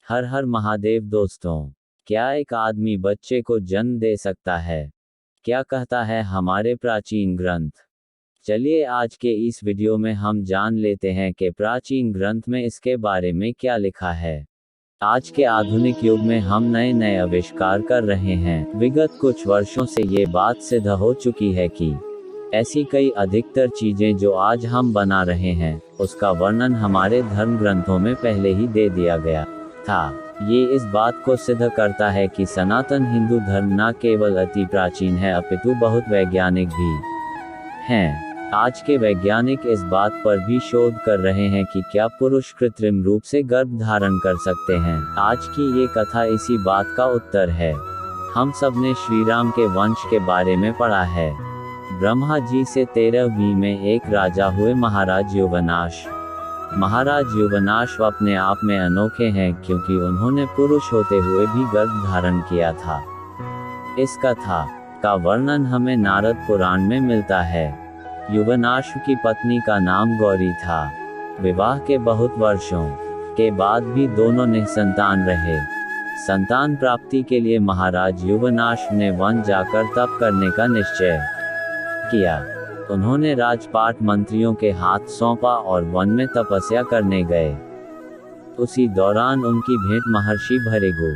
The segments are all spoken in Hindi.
हर हर महादेव दोस्तों, क्या एक आदमी बच्चे को जन्म दे सकता है? क्या कहता है हमारे प्राचीन ग्रंथ? चलिए आज के इस वीडियो में हम जान लेते हैं कि प्राचीन ग्रंथ में इसके बारे में क्या लिखा है। आज के आधुनिक युग में हम नए नए आविष्कार कर रहे हैं। विगत कुछ वर्षों से ये बात सिद्ध हो चुकी है कि ऐसी कई अधिकतर चीजें जो आज हम बना रहे हैं, उसका वर्णन हमारे धर्म ग्रंथों में पहले ही दे दिया गया था। ये इस बात को सिद्ध करता है कि सनातन हिंदू धर्म न केवल अति प्राचीन है अपितु बहुत वैज्ञानिक भी हैं। आज के वैज्ञानिक इस बात पर भी शोध कर रहे हैं कि क्या पुरुष कृत्रिम रूप से गर्भ धारण कर सकते हैं। आज की ये कथा इसी बात का उत्तर है। हम सब ने श्रीराम के वंश के बारे में पढ़ा है। ब्रह्मा जी से 13वीं में एक राजा हुए महाराज युवनाश। महाराज युवनाश अपने आप में अनोखे हैं क्योंकि उन्होंने पुरुष होते हुए भी गर्भ धारण किया था। इस कथा का वर्णन हमें नारद पुराण में मिलता है। युवनाश की पत्नी का नाम गौरी था। विवाह के बहुत वर्षों के बाद भी दोनों निसंतान रहे। संतान प्राप्ति के लिए महाराज युवनाश ने वन जाकर तप करने का निश्चय किया। उन्होंने राजपाट मंत्रियों के हाथ सौंपा और वन में तपस्या करने गए। उसी दौरान उनकी भेंट महर्षि भृगु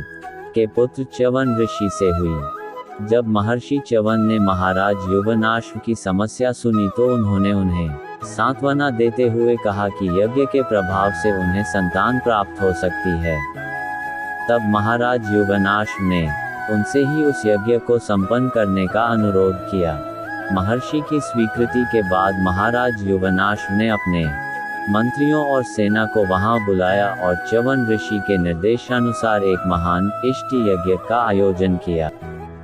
के पुत्र च्यवन ऋषि से हुई। जब महर्षि च्यवन ने महाराज युवनाश की समस्या सुनी तो उन्होंने उन्हें सांत्वना देते हुए कहा कि यज्ञ के प्रभाव से उन्हें संतान प्राप्त हो सकती है। तब महाराज युवनाश ने उनसे ही उस यज्ञ को संपन्न करने का अनुरोध किया। महर्षि की स्वीकृति के बाद महाराज युवनाश ने अपने मंत्रियों और सेना को वहां बुलाया और च्यवन ऋषि के निर्देशानुसार एक महान इष्टि यज्ञ का आयोजन किया।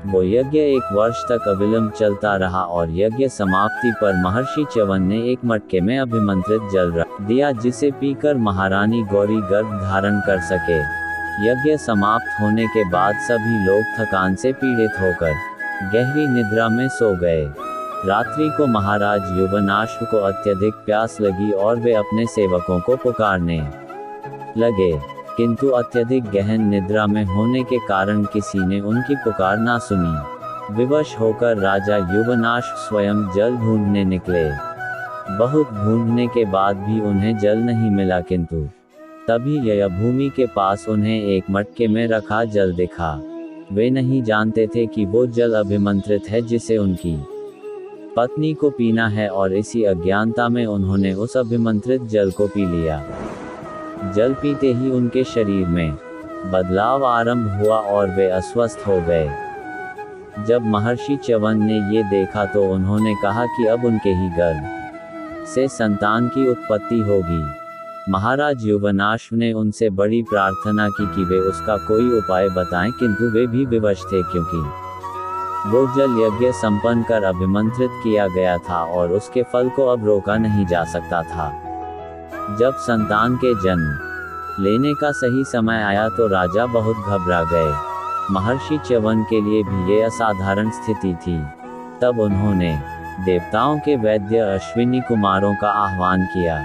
वो यज्ञ 1 वर्ष तक अविलंब चलता रहा और यज्ञ समाप्ति पर महर्षि च्यवन ने एक मटके में अभिमंत्रित जल रख दिया जिसे पीकर महारानी गौरी गर्भ धारण कर सके। यज्ञ समाप्त होने के बाद सभी लोग थकान से पीड़ित होकर गहरी निद्रा में सो गए। रात्रि को महाराज युवनाश को अत्यधिक प्यास लगी और वे अपने सेवकों को पुकारने लगे, किंतु अत्यधिक गहन निद्रा में होने के कारण किसी ने उनकी पुकार ना सुनी। विवश होकर राजा युवनाश स्वयं जल ढूंढने निकले। बहुत ढूंढने के बाद भी उन्हें जल नहीं मिला, किंतु तभी ययभूमि के पास उन्हें एक मटके में रखा जल दिखा। वे नहीं जानते थे कि वो जल अभिमंत्रित है जिसे उनकी पत्नी को पीना है और इसी अज्ञानता में उन्होंने उस अभिमंत्रित जल को पी लिया। जल पीते ही उनके शरीर में बदलाव आरंभ हुआ और वे अस्वस्थ हो गए। जब महर्षि च्यवन ने ये देखा तो उन्होंने कहा कि अब उनके ही गर्भ से संतान की उत्पत्ति होगी। महाराज युवनाश ने उनसे बड़ी प्रार्थना की कि वे उसका कोई उपाय बताएं, किंतु वे भी विवश थे क्योंकि वो जल यज्ञ संपन्न कर अभिमंत्रित किया गया था और उसके फल को अब रोका नहीं जा सकता था। जब संतान के जन्म लेने का सही समय आया तो राजा बहुत घबरा गए। महर्षि च्यवन के लिए भी ये असाधारण स्थिति थी। तब उन्होंने देवताओं के वैद्य अश्विनी कुमारों का आह्वान किया।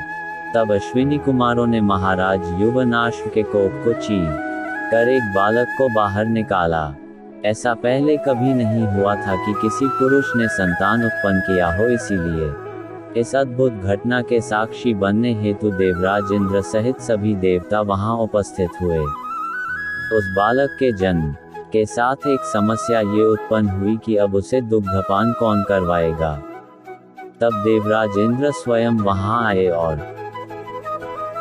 तब अश्विनी कुमारों ने महाराज युवनाश के कोप को चीर कर एक बालक को बाहर निकाला। ऐसा पहले कभी नहीं हुआ था कि किसी पुरुष ने संतान उत्पन्न किया हो, इसीलिए इस अद्भुत घटना के साक्षी बनने हेतु देवराज इंद्र सहित सभी देवता वहां उपस्थित हुए। उस बालक के जन्म के साथ एक समस्या ये उत्पन्न हुई कि अब उसे दुग्धपान कौन करवाएगा। तब देवराज इंद्र स्वयं वहां आए और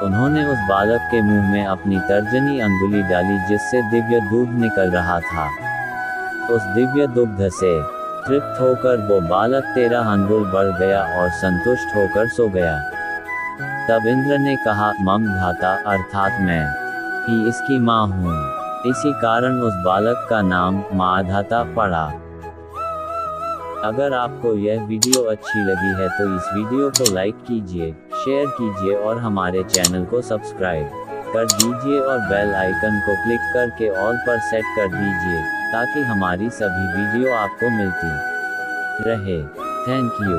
उन्होंने उस बालक के मुंह में अपनी तर्जनी अंगुली डाली जिससे दिव्य दूध निकल रहा था। उस दिव्य दुग्ध से तृप्त होकर वो बालक 13 अंगुल बढ़ गया और संतुष्ट होकर सो गया। तब इंद्र ने कहा, मम धाता अर्थात मैं ही इसकी माँ हूँ। इसी कारण उस बालक का नाम माधाता पड़ा। अगर आपको यह वीडियो अच्छी लगी है तो इस वीडियो को लाइक कीजिए, शेयर कीजिए और हमारे चैनल को सब्सक्राइब कर दीजिए और बेल आइकन को क्लिक करके ऑल पर सेट कर दीजिए ताकि हमारी सभी वीडियो आपको मिलती रहे। Thank you.